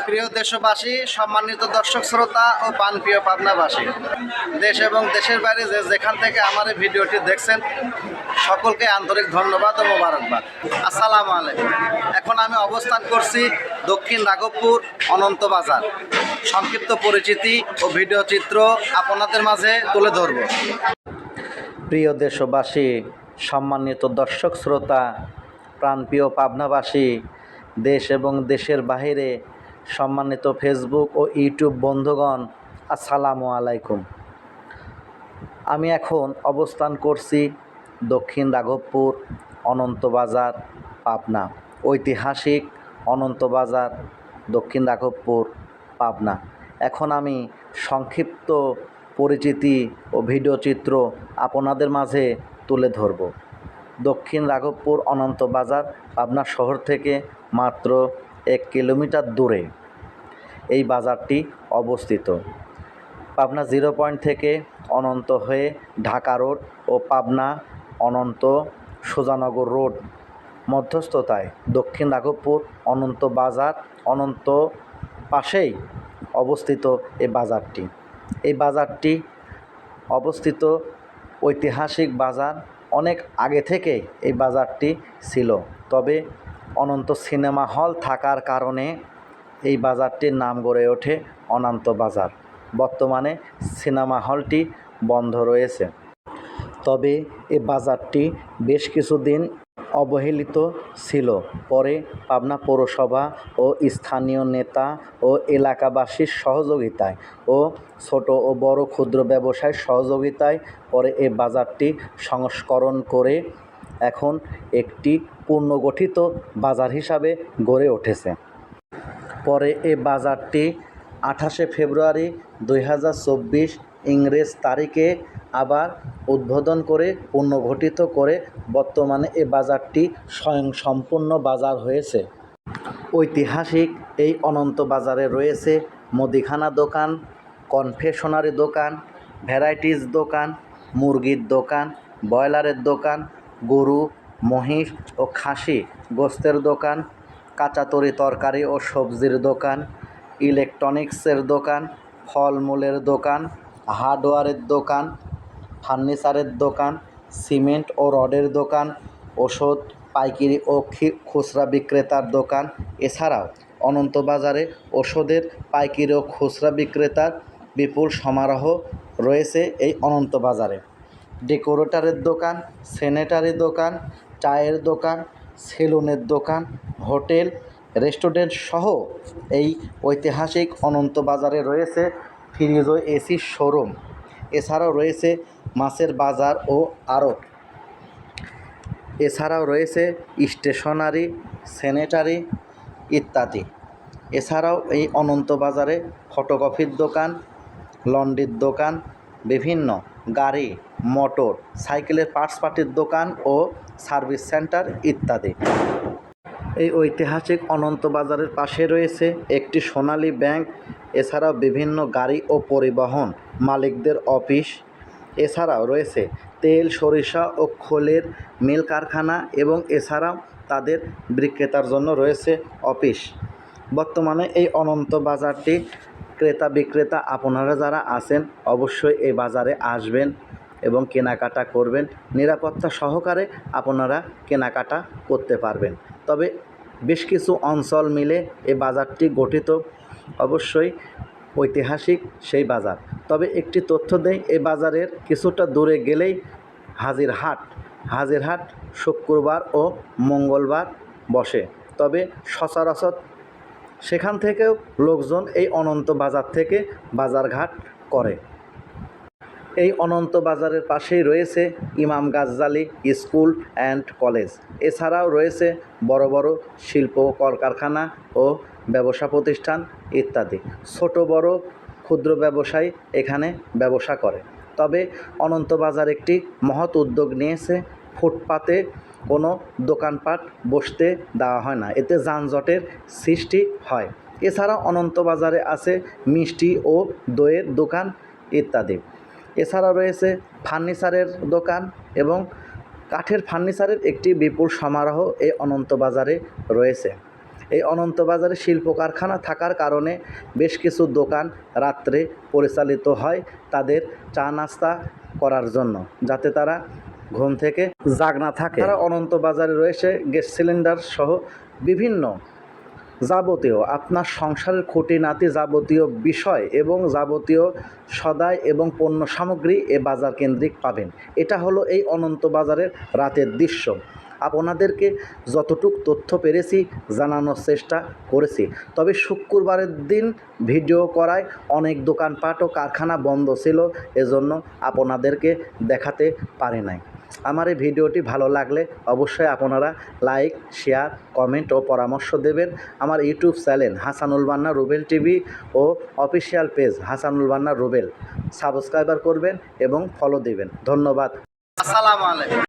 প্রিয় দেশবাসী, সম্মানিত দর্শক শ্রোতা ও প্রাণপ্রিয় পাবনাবাসী, দেশ এবং দেশের বাইরে যেখান থেকে আমার এই ভিডিওটি দেখছেন, সকলকে আন্তরিক ধন্যবাদ ও মোবারকবাদ। আসসালামু আলাইকুম। এখন আমি অবস্থান করছি দক্ষিণ রাঘবপুর অনন্ত বাজার। সংক্ষিপ্ত পরিচিতি ও ভিডিও চিত্র আপনাদের মাঝে তুলে ধরব। প্রিয় দেশবাসী, সম্মানিত দর্শক শ্রোতা, প্রাণপ্রিয় পাবনাবাসী, দেশ এবং দেশের বাইরে সম্মানিত ফেসবুক ও ইউটিউব বন্ধুগণ, আসসালামু আলাইকুম। আমি এখন অবস্থান করছি দক্ষিণ রাঘবপুর অনন্ত বাজার, পাবনা। ঐতিহাসিক অনন্ত বাজার, দক্ষিণ রাঘবপুর, পাবনা। এখন আমি সংক্ষিপ্ত পরিচিতি ও ভিডিও চিত্র আপনাদের মাঝে তুলে ধরব। দক্ষিণ রাঘবপুর অনন্ত বাজার পাবনা শহর থেকে মাত্র 1 কিলোমিটার দূরে এই বাজারটি অবস্থিত। পাবনা 0 পয়েন্ট থেকে অনন্ত হয়ে ঢাকা রোড ও পাবনা অনন্ত সুজানগর রোড মধ্যস্থতায় দক্ষিণ রাঘবপুর অনন্ত বাজার, অনন্ত পাশেই অবস্থিত এই বাজারটি। এই বাজারটি অবস্থিত ঐতিহাসিক বাজার। অনেক আগে থেকে এই বাজারটি ছিল, তবে অনন্ত সিনেমা হল থাকার কারণে এই বাজারটির নাম গড়ে ওঠে অনন্ত বাজার। বর্তমানে সিনেমা হলটি বন্ধ রয়েছে, তবে এই বাজারটি বেশ কিছুদিন অবহেলিত ছিল। পরে পাবনা পৌরসভা ও স্থানীয় নেতা ও এলাকাবাসীর সহযোগিতায় ও ছোট ও বড় ক্ষুদ্র ব্যবসায়ীর সহযোগিতায় পরে এই বাজারটি সংস্করণ করে এখন একটি পুনর্গঠিত বাজার হিসাবে গড়ে উঠেছে। পরে এই বাজারটি 28শে ফেব্রুয়ারি 2024 ইংরেজ তারিখে আবার উদ্বোধন করে পুনর্গঠিত করে বর্তমানে এই বাজারটি স্বয়ংসম্পূর্ণ বাজার হয়েছে। ঐতিহাসিক এই অনন্ত বাজারে রয়েছে মুদিখানা দোকান, কনফেকশনারি দোকান, ভ্যারাইটিস দোকান, মুরগির দোকান, ব্রয়লারের দোকান, গরু, মহিষ ও খাসি গোশতের দোকান, কাঁচা তরকারি ও সবজির দোকান, ইলেকট্রনিক্সের দোকান, ফলমূলের দোকান, হার্ডওয়্যারের দোকান, ফার্নিচারের দোকান, সিমেন্ট ও রডের দোকান, ওষুধ পাইকারি ও খুচরা বিক্রেতার দোকান। এছাড়াও অনন্ত বাজারে ওষুধের পাইকারি ও খুচরা বিক্রেতার বিপুল সমারোহ রয়েছে এই অনন্ত বাজারে। ডেকোরেটরের দোকান, স্যানিটারি দোকান, চায়ের দোকান, সেলুনের দোকান, হোটেল, রেস্টুরেন্ট সহ এই ঐতিহাসিক অনন্ত বাজারে রয়েছে ফ্রিজ ও এসির শোরুম। এছাড়াও রয়েছে মাছের বাজার ও আড়ত। এছাড়াও রয়েছে স্টেশনারি, স্যানিটারি ইত্যাদি। এছাড়াও এই অনন্ত বাজারে ফটোকপির দোকান, লন্ড্রির দোকান, বিভিন্ন গাড়ি, মোটর সাইকেলের পার্টির দোকান ও সার্ভিস সেন্টার ইত্যাদি। এই ঐতিহাসিক অনন্ত বাজারের পাশে রয়েছে একটি সোনালী ব্যাংক। এছাড়াও বিভিন্ন গাড়ি ও পরিবহন মালিকদের অফিস। এছাড়াও রয়েছে তেল, সরিষা ও খোলের মিল কারখানা এবং এছাড়াও তাদের বিক্রেতার জন্য রয়েছে অফিস। বর্তমানে এই অনন্ত বাজারটি ক্রেতা বিক্রেতা আপনারা যারা আছেন অবশ্যই এই বাজারে আসবেন এবং কেনাকাটা করবেন। নিরাপত্তা সহকারে আপনারা কেনাকাটা করতে পারবেন। তবে বেশ কিছু অঞ্চল মিলে এই বাজারটি গঠিত, অবশ্যই ঐতিহাসিক সেই বাজার। তবে একটি তথ্য দেই, এই বাজারের কিছুটা দূরে গেলেই হাজিরহাট শুক্রবার ও মঙ্গলবার বসে, তবে সচরাচর সেখান থেকেও লোকজন এই অনন্ত বাজার থেকে বাজারঘাট করে। এই অনন্ত বাজারের পাশেই রয়েছে ইমাম গাজ্জালি স্কুল অ্যান্ড কলেজ। এছাড়াও রয়েছে বড় বড় শিল্প কলকারখানা ও ব্যবসা প্রতিষ্ঠান ইত্যাদি। ছোট বড় ক্ষুদ্র ব্যবসায়ী এখানে ব্যবসা করে। তবে অনন্ত বাজার একটি মহৎ উদ্যোগ নিয়েছে, ফুটপাতে কোনো দোকানপাট বসতে দেওয়া হয় না, এতে যানজটের সৃষ্টি হয়। এছাড়া অনন্ত বাজারে আছে মিষ্টি ও দইয়ের দোকান ইত্যাদি। এছাড়া রয়েছে ফার্নিচারের দোকান এবং কাঠের ফার্নিচারের একটি বিপুল সমারোহ এই অনন্ত বাজারে রয়েছে। এই অনন্ত বাজারে শিল্প কারখানা থাকার কারণে বেশ কিছু দোকান রাত্রে পরিচালিত হয় তাদের চা নাস্তা করার জন্য, যাতে তারা ঘুম থেকে জাগ না থাকে। তারা অনন্ত বাজারে রয়েছে গ্যাস সিলিন্ডার সহ বিভিন্ন যাবতীয় আপনার সংসারের খুঁটিনাটি যাবতীয় বিষয় এবং যাবতীয় সদাই এবং পণ্য সামগ্রী এ বাজার কেন্দ্রিক পাবেন। এটা হলো এই অনন্ত বাজারের রাতের দৃশ্য। আপনাদেরকে যতটুক তথ্য পেরেছি জানানোর চেষ্টা করেছি। তবে শুক্রবারের দিন ভিডিও করায় অনেক দোকানপাট ও কারখানা বন্ধ ছিল, এজন্য আপনাদেরকে দেখাতে পারি নাই। আমার এই ভিডিওটি ভালো লাগলে অবশ্যই আপনারা লাইক, শেয়ার, কমেন্ট ও পরামর্শ দেবেন। আমার ইউটিউব চ্যানেল হাসানুল বান্না রুবেল টিভি ও অফিসিয়াল পেজ হাসানুল বান্না রুবেল সাবস্ক্রাইবার করবেন এবং ফলো দিবেন। ধন্যবাদ। আসসালামু আলাইকুম।